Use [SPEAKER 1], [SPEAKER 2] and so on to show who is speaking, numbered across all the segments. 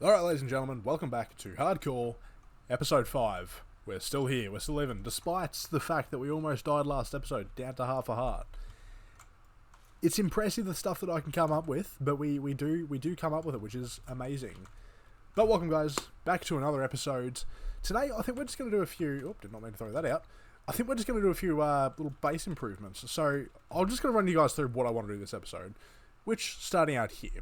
[SPEAKER 1] Alright, ladies and gentlemen, welcome back to Hardcore, Episode 5. We're still here, we're still living, despite the fact that we almost died last episode, down to half a heart. It's impressive the stuff that I can come up with, but we do come up with it, which is amazing. But welcome guys, back to another episode. Today, I think we're just going to do a few... did not mean to throw that out. I think we're just going to do a few little base improvements. So, I'm just going to run you guys through what I want to do this episode, which, starting out here.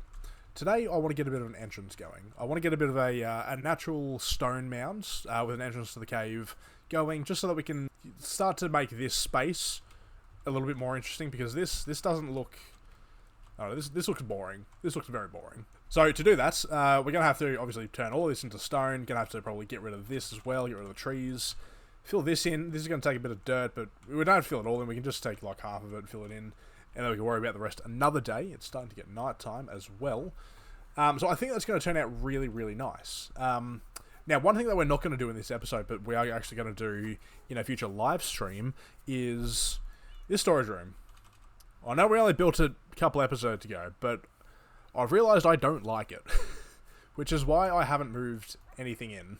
[SPEAKER 1] Today, I want to get a bit of an entrance going. I want to get a bit of a natural stone mound with an entrance to the cave going, just so that we can start to make this space a little bit more interesting, because this doesn't look... Oh, this looks boring. This looks very boring. So, to do that, we're going to have to, obviously, turn all this into stone. Going to have to probably get rid of this as well, get rid of the trees. Fill this in. This is going to take a bit of dirt, but we don't have to fill it all in. We can just take, like, half of it and fill it in. And then we can worry about the rest another day. It's starting to get night time as well. So I think that's going to turn out really, really nice. Now, one thing that we're not going to do in this episode, but we are actually going to do in a future live stream, is this storage room. I know we only built it a couple episodes ago, but I've realised I don't like it. Which is why I haven't moved anything in.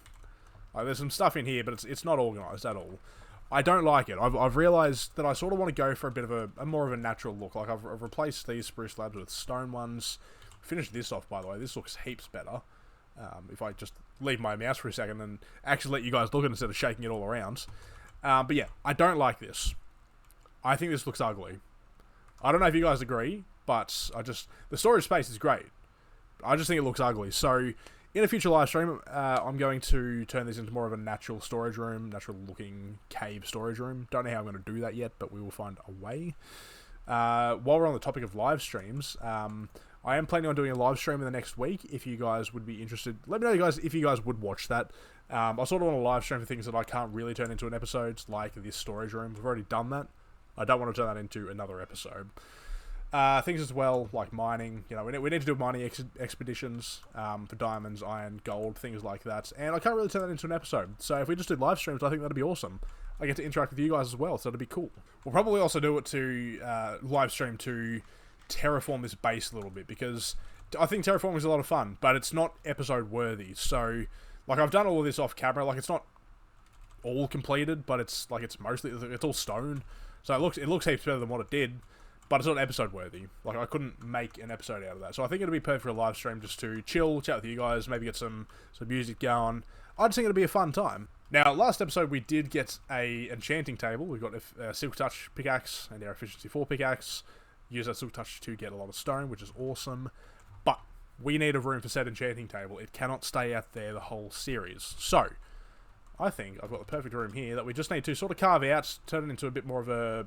[SPEAKER 1] There's some stuff in here, but it's not organised at all. I don't like it. I've realised that I sort of want to go for a bit of a more of a natural look. Like, I've replaced these spruce slabs with stone ones. Finished this off, by the way. This looks heaps better. If I just leave my mouse for a second and actually let you guys look at it instead of shaking it all around. But yeah, I don't like this. I think this looks ugly. I don't know if you guys agree, but the storage space is great. I just think it looks ugly. So, in a future live stream, I'm going to turn this into more of a natural storage room, natural looking cave storage room. Don't know how I'm going to do that yet, but we will find a way. While we're on the topic of live streams, I am planning on doing a live stream in the next week. If you guys would be interested, let me know, guys, if you guys would watch that. I sort of want to live stream for things that I can't really turn into an episode, like this storage room. We've already done that. I don't want to turn that into another episode. Things as well, like mining. You know, we need to do mining expeditions for diamonds, iron, gold, things like that. And I can't really turn that into an episode. So if we just do live streams, I think that'd be awesome. I get to interact with you guys as well, so that'd be cool. We'll probably also do it to live stream to terraform this base a little bit, because I think terraforming is a lot of fun, but it's not episode worthy. So, like, I've done all of this off camera. Like, it's not all completed, but it's mostly, it's all stone. So it looks heaps better than what it did, but it's not episode worthy. Like, I couldn't make an episode out of that. So I think it'll be perfect for a live stream, just to chill, chat with you guys, maybe get some music going. I just think it'll be a fun time. Now, last episode we did get a enchanting table. We've got a Silk Touch pickaxe and our Efficiency 4 pickaxe. Use that Silk Touch to get a lot of stone, which is awesome. But we need a room for said enchanting table. It cannot stay out there the whole series. So, I think I've got the perfect room here that we just need to sort of carve out, turn it into a bit more of a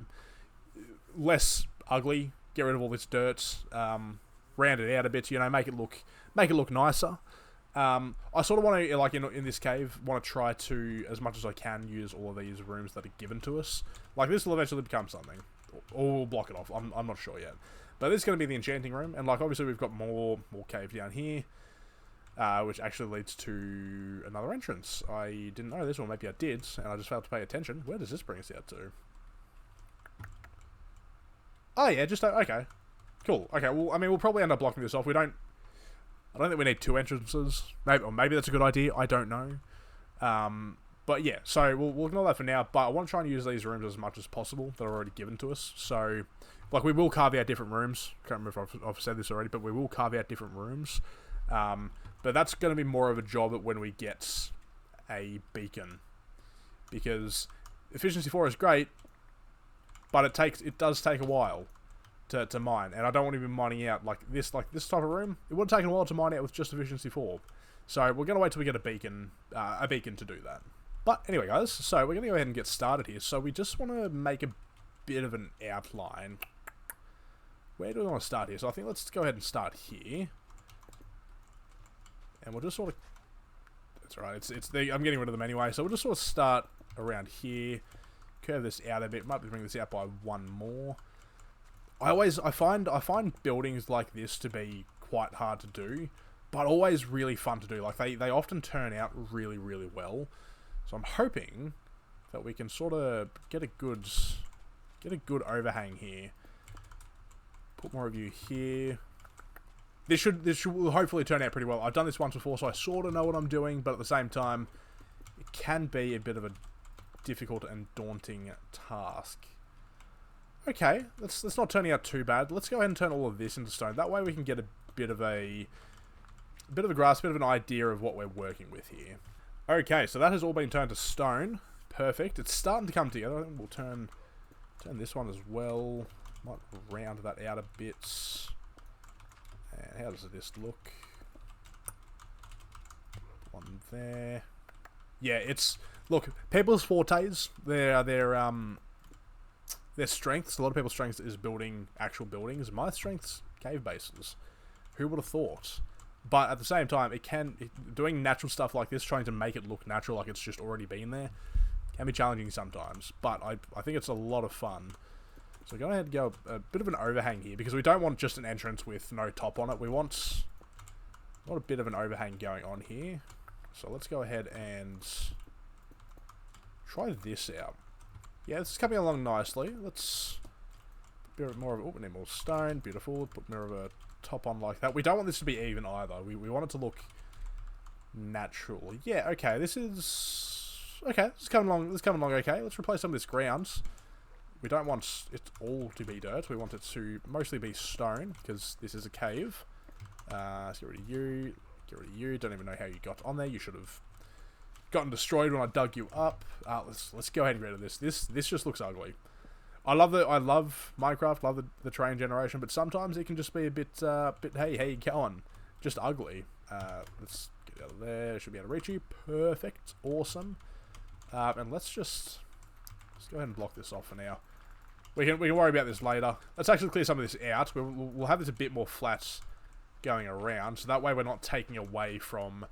[SPEAKER 1] less ugly, get rid of all this dirt, round it out a bit, you know, make it look nicer. I sort of want to, like, in this cave, want to try to, as much as I can, use all of these rooms that are given to us. Like, this will eventually become something. Or we'll block it off. I'm not sure yet. But this is going to be the enchanting room. And, like, obviously we've got more cave down here. Which actually leads to another entrance. I didn't know this, or maybe I did, and I just failed to pay attention. Where does this bring us out to? Oh, yeah, just... okay. Cool. Okay, well, I mean, we'll probably end up blocking this off. I don't think we need two entrances. Maybe that's a good idea. I don't know. But yeah, so we'll ignore that for now. But I want to try and use these rooms as much as possible that are already given to us. So, like, we will carve out different rooms. Can't remember if I've said this already, but we will carve out different rooms. But that's going to be more of a job when we get a beacon. Because Efficiency 4 is great, but it does take a while to mine, and I don't want to be mining out like this type of room. It would have taken a while to mine out with just Efficiency 4. So we're going to wait till we get a beacon to do that. But anyway, guys, so we're going to go ahead and get started here. So we just want to make a bit of an outline. Where do we want to start here? So I think let's go ahead and start here. And we'll just sort of... That's right, I'm getting rid of them anyway. So we'll just sort of start around here. Curve this out a bit. Might bring this out by one more. I find buildings like this to be quite hard to do, but always really fun to do. Like, they often turn out really, really well. So I'm hoping that we can sort of get a good overhang here. Put more of you here. This will hopefully turn out pretty well. I've done this once before, so I sort of know what I'm doing, but at the same time, it can be a bit of a difficult and daunting task. Okay, that's not turning out too bad. Let's go ahead and turn all of this into stone. That way we can get a bit of a grasp, a bit of an idea of what we're working with here. Okay, so that has all been turned to stone. Perfect. It's starting to come together. I think we'll turn this one as well. Might round that out a bit. And how does this look? One there. Yeah, it's... Look, people's fortes, their strengths, a lot of people's strengths is building actual buildings. My strengths, cave bases. Who would have thought? But at the same time, doing natural stuff like this, trying to make it look natural like it's just already been there, can be challenging sometimes. But I think it's a lot of fun. So go ahead and go a bit of an overhang here, because we don't want just an entrance with no top on it. We want a bit of an overhang going on here. So let's go ahead and try this out. Yeah, this is coming along nicely. Let's put a bit more of a need more stone. Beautiful. Put more of a top on like that. We don't want this to be even either. We want it to look natural. Yeah, okay. This is okay. It's coming along okay. Let's replace some of this ground. We don't want it all to be dirt. We want it to mostly be stone, because this is a cave. Let's get rid of you. Get rid of you. Don't even know how you got on there. You should have gotten destroyed when I dug you up. Let's go ahead and get rid of this. This just looks ugly. I love Minecraft, love the terrain generation, but sometimes it can just be a bit hey, how you going? Just ugly. Let's get out of there. Should be able to reach you. Perfect. Awesome. And let's go ahead and block this off for now. We can worry about this later. Let's actually clear some of this out. We'll have this a bit more flat going around, so that way we're not taking away from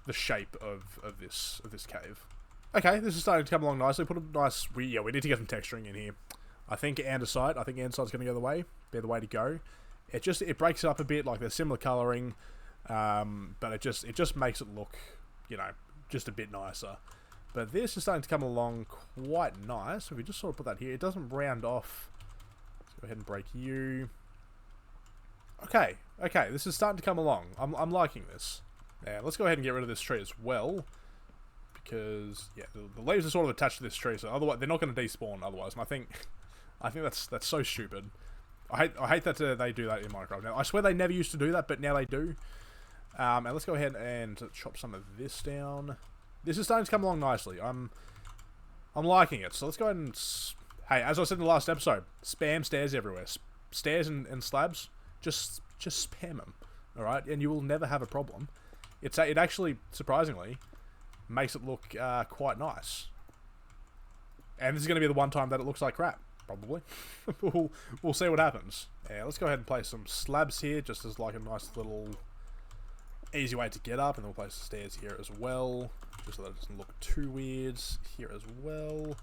[SPEAKER 1] the shape of this cave. Okay, this is starting to come along nicely. Put a nice... we need to get some texturing in here. I think andesite. Andesite's going to go be the way to go. It breaks it up a bit, like there's similar colouring, but it just makes it look, just a bit nicer. But this is starting to come along quite nice. If we just sort of put that here, it doesn't round off. Let's go ahead and break you. Okay, this is starting to come along. I'm liking this. Now, let's go ahead and get rid of this tree as well, because yeah, the leaves are sort of attached to this tree, so otherwise they're not going to despawn otherwise. And I think that's so stupid. I hate that they do that in Minecraft. Now I swear they never used to do that, but now they do. And let's go ahead and chop some of this down. This is starting to come along nicely. I'm liking it. So let's go ahead and... Hey, as I said in the last episode, spam stairs everywhere. Stairs and slabs, just spam them. Alright? And you will never have a problem. It actually, surprisingly, makes it look quite nice. And this is going to be the one time that it looks like crap. Probably. We'll see what happens. Yeah, let's go ahead and place some slabs here, just as like a nice little... easy way to get up, and then we'll place the stairs here as well, just so that it doesn't look too weird. Here as well.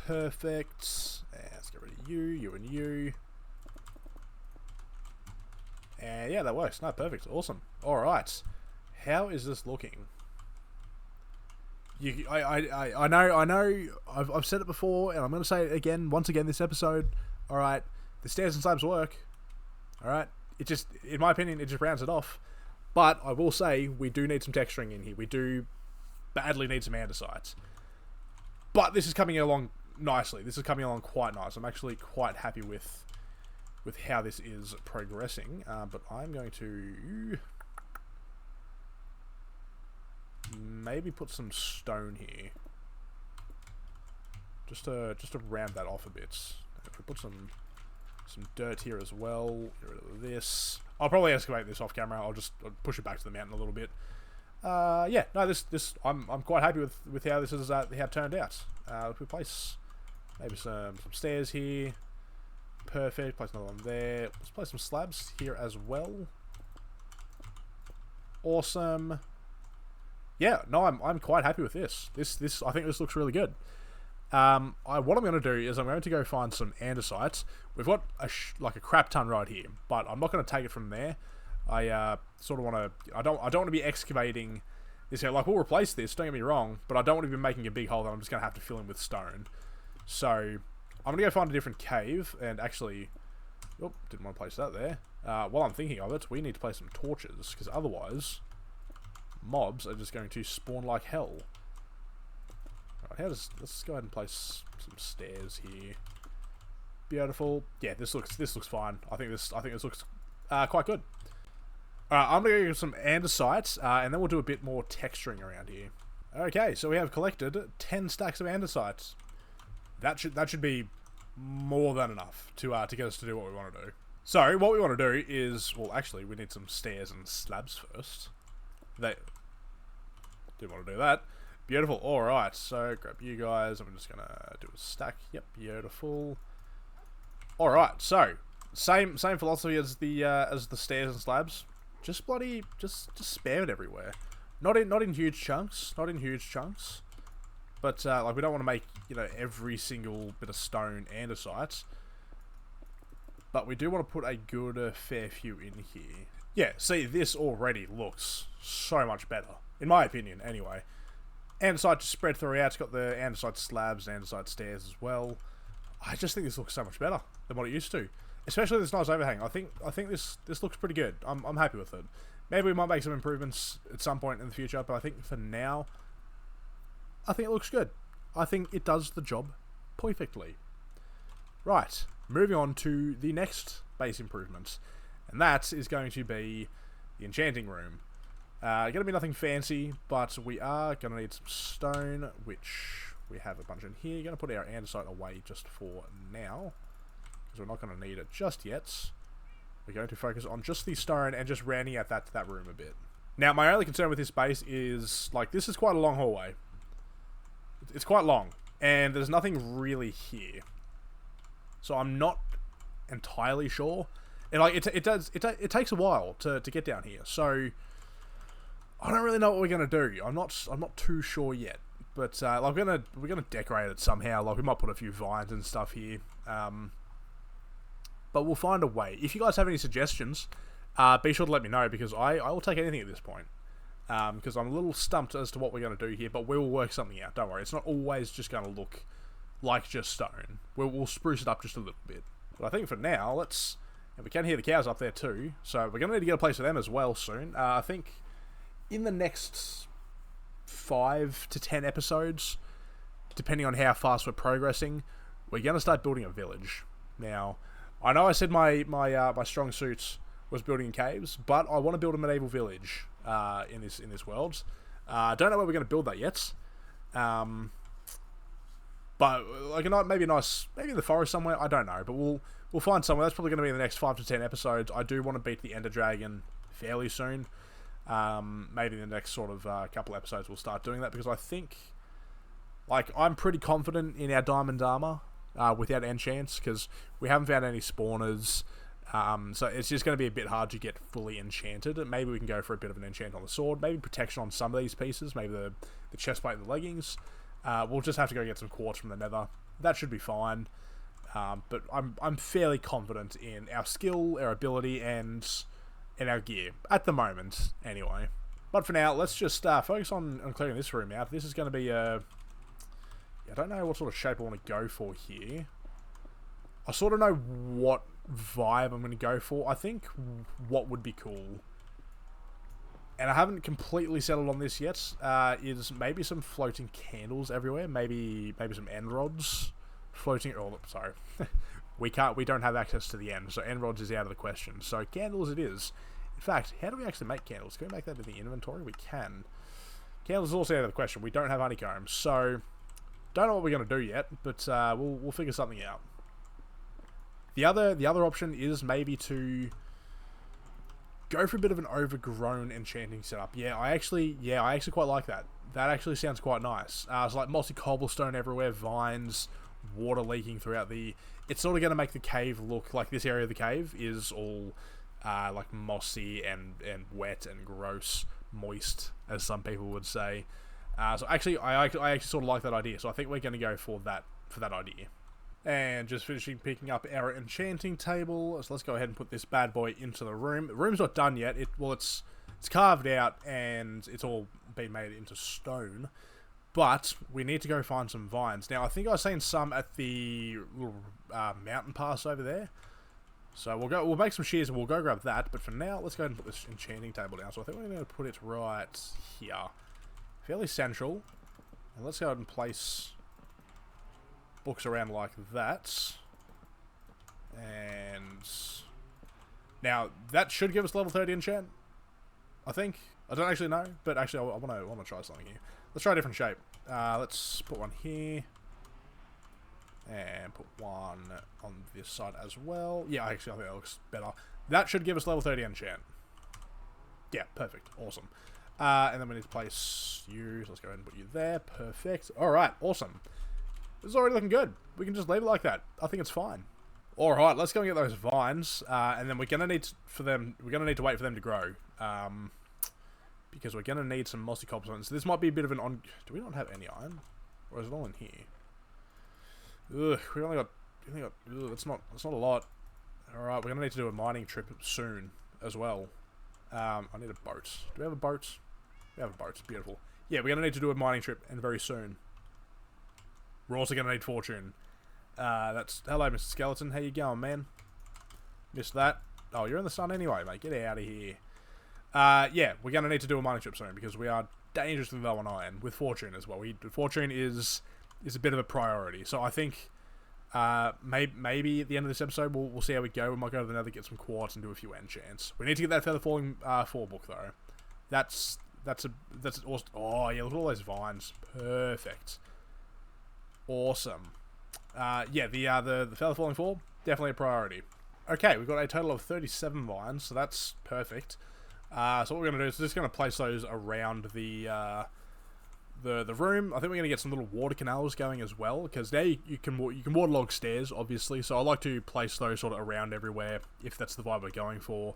[SPEAKER 1] Perfect. And let's get rid of you and you. And yeah, that works. No, perfect. Awesome. Alright. How is this looking? I know, I've said it before, and I'm going to say it again, once again this episode. Alright, the stairs and slabs work. Alright, it just, in my opinion, it just rounds it off. But I will say, we do need some texturing in here. We do badly need some andesite. But this is coming along nicely. This is coming along quite nice. I'm actually quite happy with how this is progressing. But I'm going to maybe put some stone here, just to round that off a bit. If we put some dirt here as well, get rid of this. I'll probably excavate this off camera. I'll push it back to the mountain a little bit. Yeah, no, this I'm quite happy with how this is how it turned out. If we place maybe some stairs here, perfect. Place another one there. Let's place some slabs here as well. Awesome. Yeah, no, I'm quite happy with this. This I think this looks really good. What I'm going to do is I'm going to go find some andesite. We've got like a crap ton right here, but I'm not going to take it from there. I sort of want to... I don't want to be excavating this here. Like, we'll replace this, don't get me wrong, but I don't want to be making a big hole that I'm just going to have to fill in with stone. So, I'm going to go find a different cave, and actually... Oh, didn't want to place that there. while I'm thinking of it, we need to place some torches, because otherwise, mobs are just going to spawn like hell. Alright, let's go ahead and place some stairs here. Beautiful. Yeah, this looks fine. I think this looks quite good. Alright, I'm gonna go get some andesite, and then we'll do a bit more texturing around here. Okay, so we have collected 10 stacks of andesite. That should be more than enough to get us to do what we want to do. So what we want to do is, well, actually, we need some stairs and slabs first. They didn't want to do that. Beautiful. All right. So grab you guys. I'm just gonna do a stack. Yep. Beautiful. All right. So same philosophy as the stairs and slabs. Just spam it everywhere. Not in huge chunks. Not in huge chunks. But like, we don't want to make, you know, every single bit of stone andesite. But we do want to put a good fair few in here. Yeah, see, this already looks so much better. In my opinion, anyway. Andesite just spread throughout. It's got the andesite slabs and andesite stairs as well. I just think this looks so much better than what it used to. Especially this nice overhang. I think this looks pretty good. I'm happy with it. Maybe we might make some improvements at some point in the future, but I think for now, I think it looks good. I think it does the job perfectly. Right, moving on to the next base improvement. And that is going to be the enchanting room. Going to be nothing fancy, but we are going to need some stone, which we have a bunch in here. Going to put our andesite away just for now, because we're not going to need it just yet. We're going to focus on just the stone and just rounding out that room a bit. Now, my only concern with this base is, like, this is quite a long hallway. It's quite long, and there's nothing really here. So I'm not entirely sure. And like, it takes a while to get down here. So I don't really know what we're gonna do. I'm not too sure yet. But like, we're gonna decorate it somehow. Like, we might put a few vines and stuff here. But we'll find a way. If you guys have any suggestions, be sure to let me know, because I will take anything at this point. Because I'm a little stumped as to what we're going to do here, but we will work something out. Don't worry, it's not always just going to look like just stone. We'll spruce it up just a little bit. But I think for now, and we can hear the cows up there too, so we're going to need to get a place for them as well soon. I think in the next 5 to 10 episodes, depending on how fast we're progressing, we're going to start building a village. Now, I know I said my strong suit was building caves, but I want to build a medieval village in this world. Don't know where we're going to build that yet. But like, maybe in the forest somewhere. I don't know, but we'll find somewhere. That's probably going to be in the next 5 to 10 episodes. I do want to beat the Ender Dragon fairly soon. Maybe in the next sort of couple episodes we'll start doing that, because I think, like, I'm pretty confident in our diamond armor without enchants, because we haven't found any spawners. So it's just going to be a bit hard to get fully enchanted. Maybe we can go for a bit of an enchant on the sword, maybe protection on some of these pieces, maybe the chestplate and the leggings. We'll just have to go get some quartz from the nether. That should be fine. But I'm fairly confident in our skill, our ability, and in our gear at the moment, anyway. But for now, let's just focus on clearing this room out. This is going to be I don't know what sort of shape I want to go for here. I sort of know what vibe I'm going to go for. I think what would be cool, and I haven't completely settled on this yet, is maybe some floating candles everywhere. Maybe some end rods floating. Oh, sorry, we don't have access to the end, so end rods is out of the question. So candles it is. In fact, how do we actually make candles? Can we make that in the inventory? We can. Candles is also out of the question. We don't have honeycombs, so don't know what we're going to do yet, but we'll figure something out. The other option is maybe to go for a bit of an overgrown enchanting setup. I actually quite like that. That actually sounds quite nice. It's like mossy cobblestone everywhere, vines, water leaking throughout the... It's sort of going to make the cave look like this area of the cave is all like mossy and wet and gross, moist, as some people would say. So actually, I actually sort of like that idea. So I think we're going to go for that idea. And just finishing picking up our enchanting table. So let's go ahead and put this bad boy into the room. The room's not done yet. It's carved out and it's all been made into stone. But we need to go find some vines. Now, I think I've seen some at the little mountain pass over there. So we'll make some shears and we'll go grab that. But for now, let's go ahead and put this enchanting table down. So I think we're going to put it right here. Fairly central. And let's go ahead and place books around like that. And now that should give us level 30 enchant, I think. I don't actually know, but actually I want to try something here. Let's try a different shape. Let's put one here. And put one on this side as well. Yeah, actually I think that looks better. That should give us level 30 enchant. Yeah, perfect. Awesome. And then we need to place you. So let's go ahead and put you there. Perfect. Alright, awesome. This is already looking good. We can just leave it like that. I think it's fine. Alright, let's go and get those vines. And then we're gonna need to wait for them to grow. Because we're gonna need some mossy cobblestone. So this might be a bit of an on. Do we not have any iron? Or is it all in here? Ugh, we only got. Ugh, that's not a lot. Alright, we're gonna need to do a mining trip soon as well. I need a boat. Do we have a boat? We have a boat. Beautiful. Yeah, we're gonna need to do a mining trip, and very soon. We're also gonna need fortune. That's hello, Mr. Skeleton. How you going, man? Missed that. Oh, you're in the sun anyway, mate. Get out of here. Yeah, we're gonna need to do a mining trip soon because we are dangerously low on iron with fortune as well. Fortune is a bit of a priority. So I think maybe at the end of this episode we'll see how we go. We might go to the nether, get some quartz, and do a few enchants. We need to get that Feather Falling 4 book though. That's awesome. Oh yeah, look at all those vines. Perfect. Awesome. Yeah, the Feather Falling 4 definitely a priority. Okay, we've got a total of 37 vines, so that's perfect. So what we're gonna do is just gonna place those around the room. I think we're gonna get some little water canals going as well, because now you can waterlog stairs, obviously. So I like to place those sort of around everywhere if that's the vibe we're going for,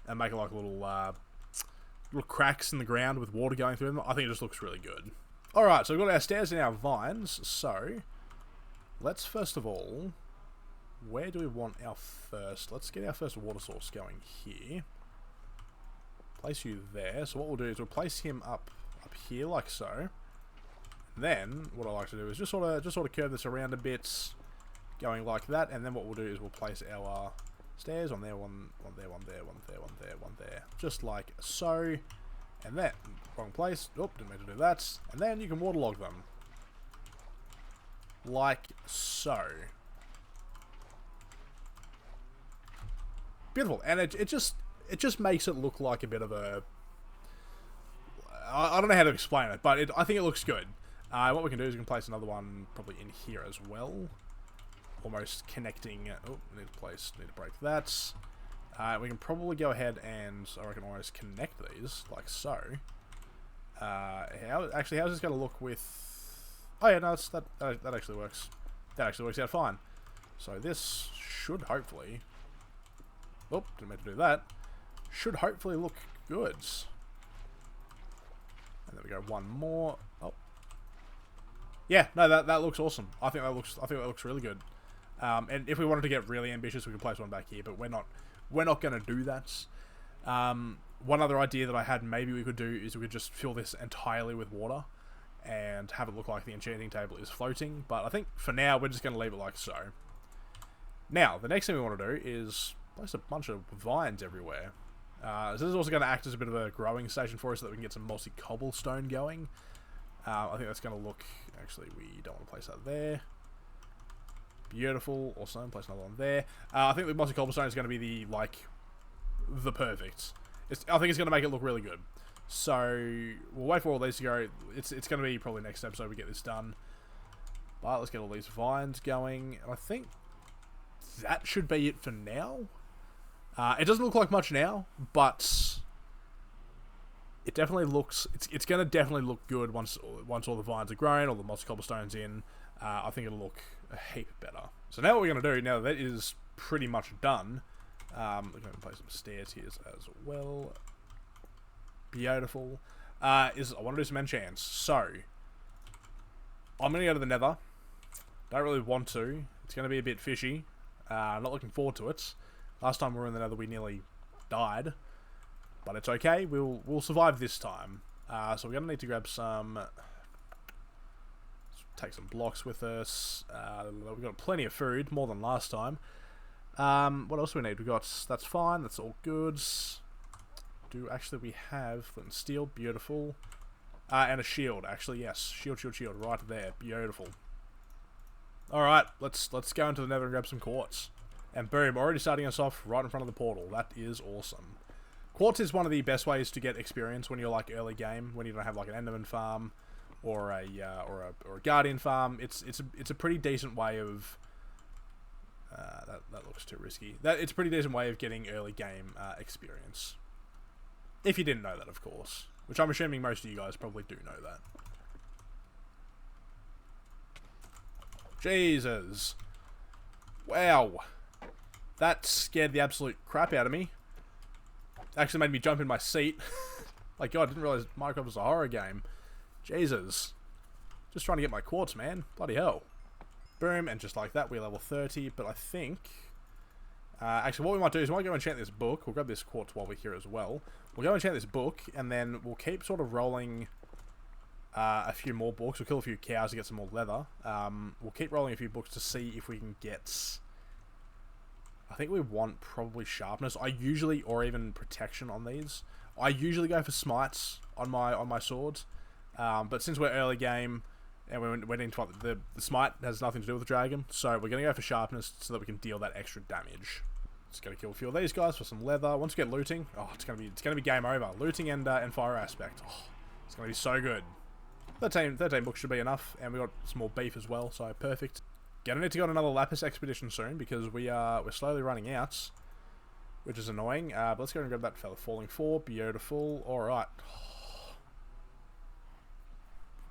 [SPEAKER 1] and make it like little cracks in the ground with water going through them. I think it just looks really good. All right, so we've got our stairs and our vines. So let's first of all, where do we want our first? Let's get our first water source going here. Place you there. So what we'll do is we'll place him up here like so. Then what I like to do is just sort of curve this around a bit, going like that. And then what we'll do is we'll place our stairs on there, one there, one there, one there, one there, one there, just like so. And then wrong place. Oh, didn't mean to do that. And then you can waterlog them like so. Beautiful. And it just makes it look like a bit of a... I don't know how to explain it, but I think it looks good. What we can do is we can place another one probably in here as well. Almost connecting... Oh, need to break that. We can probably go ahead and, I reckon, almost connect these, like so. How's this going to look with... Oh yeah, no, that actually works. That actually works out fine. So this should hopefully... Oh, didn't mean to do that. Should hopefully look good. And there we go, one more. Oh. Yeah, no, that looks awesome. I think that looks really good. And if we wanted to get really ambitious, we could place one back here, but we're not going to do that. One other idea that I had maybe we could do is we could just fill this entirely with water and have it look like the enchanting table is floating, but I think for now we're just going to leave it like so. Now, the next thing we want to do is place a bunch of vines everywhere. So this is also going to act as a bit of a growing station for us so that we can get some mossy cobblestone going. I think that's going to look... Actually, we don't want to place that there. Beautiful. Awesome. Place another one there. I think the mossy cobblestone is going to be the perfect. I think it's going to make it look really good. So we'll wait for all these to go. It's going to be probably next episode we get this done. But let's get all these vines going. And I think that should be it for now. It doesn't look like much now, but it definitely looks... It's going to definitely look good once all the vines are grown, all the mossy cobblestone's in. I think it'll look a heap better. So now what we're going to do, now that is pretty much done, we're going to place some stairs here as well. Beautiful. Is I want to do some enchants. So, I'm going to go to the nether. Don't really want to. It's going to be a bit fishy. Not looking forward to it. Last time we were in the nether, we nearly died. But it's okay. We'll survive this time. So we're going to need to grab some... Take some blocks with us. We've got plenty of food, more than last time. What else do we need? We got, that's fine, that's all good. Actually we have flint and steel, beautiful. And a shield, actually, yes. Shield, right there, beautiful. Alright, let's go into the nether and grab some quartz. And boom, already starting us off right in front of the portal. That is awesome. Quartz is one of the best ways to get experience when you're like early game, when you don't have like an enderman farm or a guardian farm. It's a pretty decent way of that looks too risky. It's a pretty decent way of getting early game experience. If you didn't know that, of course, which I'm assuming most of you guys probably do know that. Jesus. Wow. That scared the absolute crap out of me. Actually made me jump in my seat. Like, God, I didn't realize Minecraft was a horror game. Jesus. Just trying to get my quartz, man. Bloody hell. Boom, and just like that, we're level 30. But I think... actually, what we might do is we might go enchant this book. We'll grab this quartz while we're here as well. We'll go enchant this book, and then we'll keep sort of rolling... a few more books. We'll kill a few cows to get some more leather. We'll keep rolling a few books to see if we can get... I think we want probably sharpness. Or even protection on these. I usually go for smites on my swords. But since we're early game and we're into the smite has nothing to do with the dragon, so we're gonna go for sharpness so that we can deal that extra damage. Just gotta kill a few of these guys for some leather. Once we get looting, oh, it's gonna be game over. Looting and fire aspect. Oh, it's gonna be so good. 13 books should be enough, and we got some more beef as well, so perfect. Gonna need to go on another lapis expedition soon because we're slowly running out, which is annoying. But let's go and grab that fella. Falling 4, beautiful. All right,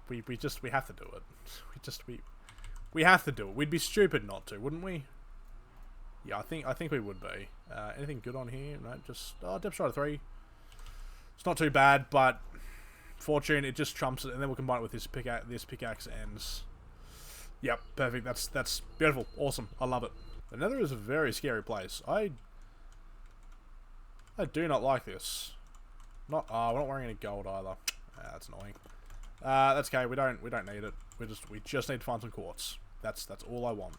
[SPEAKER 1] we have to do it. We have to do it. We'd be stupid not to, wouldn't we? Yeah, I think we would be. Anything good on here? No, just depth strider 3. It's not too bad, but fortune, it just trumps it, and then we'll combine it with this pickaxe ends. Yep, perfect. That's beautiful, awesome. I love it. The Nether is a very scary place. I do not like this. We're not wearing any gold either. That's annoying. That's okay. We don't need it. We just need to find some quartz. That's all I want.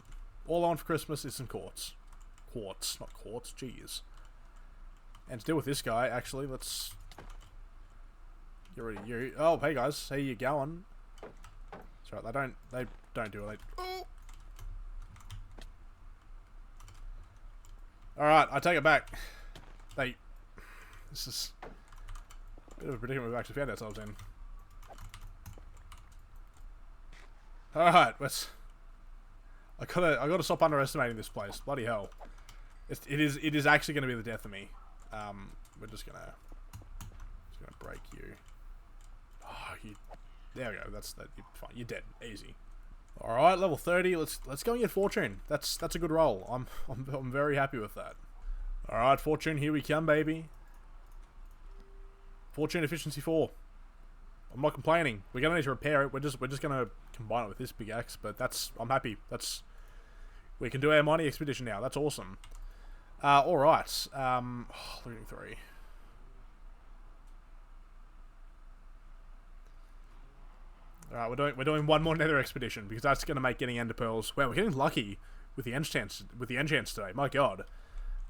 [SPEAKER 1] All I want for Christmas is some quartz. Quartz, not quartz. Jeez. And to deal with this guy, actually, let's. Oh, hey guys, how you going? That's right. They don't do it. Oh. All right, I take it back. This is a bit of a predicament we've actually found ourselves in. All right, I gotta stop underestimating this place. Bloody hell, it is actually going to be the death of me. We're just gonna break you. Oh, there we go. You're fine. You're dead. Easy. All right, level 30. Let's go and get fortune. That's a good roll. I'm very happy with that. All right, fortune. Here we come, baby. Fortune efficiency 4. I'm not complaining. We're gonna need to repair it. We're just gonna combine it with this big axe. But I'm happy. We can do our mining expedition now. That's awesome. All right. Looting 3. Alright, we're doing one more nether expedition because that's gonna make getting ender pearls. Wow, we're getting lucky with the enchants today. My God,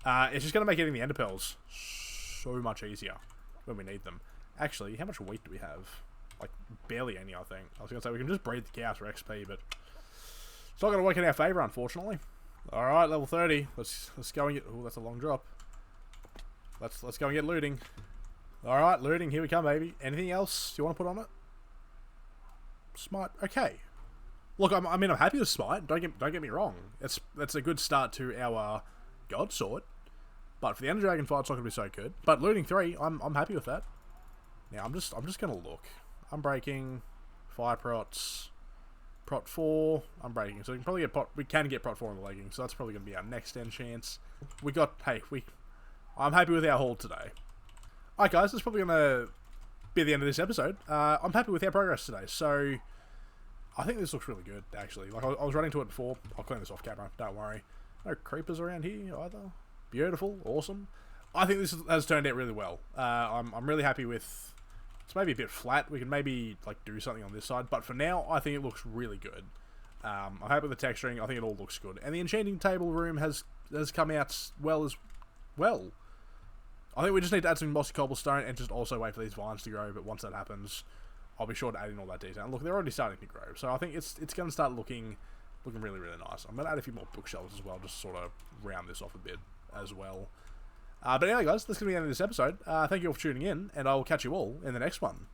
[SPEAKER 1] it's just gonna make getting the ender pearls so much easier when we need them. Actually, how much wheat do we have? Like barely any, I think. I was gonna say we can just breed the cows for XP, but it's not gonna work in our favor, unfortunately. All right, level 30. Let's go and get. Oh, that's a long drop. Let's go and get looting. All right, looting. Here we come, baby. Anything else you want to put on it? Smite, okay. Look, I'm happy with Smite. Don't get me wrong. That's a good start to our God Sword. But for the Ender Dragon fight, it's not gonna be so good. But looting 3, I'm happy with that. Now I'm just gonna look. I'm breaking fire prots, prot 4. I'm breaking, so we can probably get prot 4 on the leggings. So that's probably gonna be our next enchant. I'm happy with our haul today. Alright, guys, that's probably gonna be the end of this episode. I'm happy with our progress today, so I think this looks really good, actually. Like, I was running to it before. I'll clean this off camera, don't worry. No creepers around here either. Beautiful, awesome. I think this has turned out really well. I'm really happy with... It's maybe a bit flat. We can maybe like do something on this side, but for now, I think it looks really good. I'm happy with the texturing. I think it all looks good. And the enchanting table room has has come out well as well. I think we just need to add some mossy cobblestone and just also wait for these vines to grow, but once that happens, I'll be sure to add in all that detail. And look, they're already starting to grow, so I think it's going to start looking really, really nice. I'm going to add a few more bookshelves as well, just to sort of round this off a bit as well. But anyway, guys, that's going to be the end of this episode. Thank you all for tuning in, and I will catch you all in the next one.